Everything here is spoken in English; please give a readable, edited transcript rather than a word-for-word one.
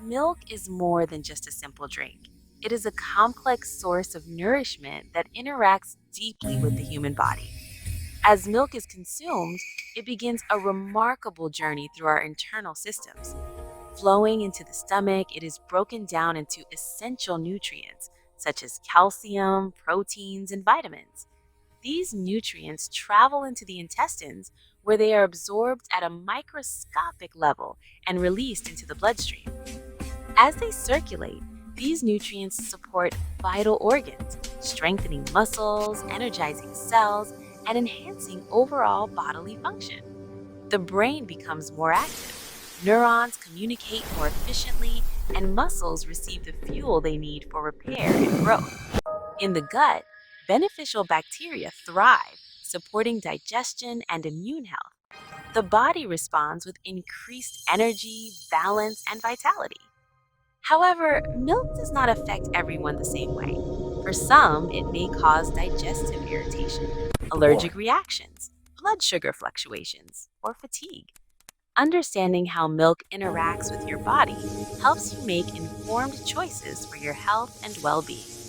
Milk is more than just a simple drink. It is a complex source of nourishment that interacts deeply with the human body. As milk is consumed, it begins a remarkable journey through our internal systems. Flowing into the stomach, it is broken down into essential nutrients such as calcium, proteins, and vitamins. These nutrients travel into the intestines where they are absorbed at a microscopic level and released into the bloodstream. As they circulate, these nutrients support vital organs, strengthening muscles, energizing cells, and enhancing overall bodily function. The brain becomes more active, neurons communicate more efficiently, and muscles receive the fuel they need for repair and growth. In the gut, beneficial bacteria thrive, supporting digestion and immune health. The body responds with increased energy, balance, and vitality. However, milk does not affect everyone the same way. For some, it may cause digestive irritation, allergic reactions, blood sugar fluctuations, or fatigue. Understanding how milk interacts with your body helps you make informed choices for your health and well being.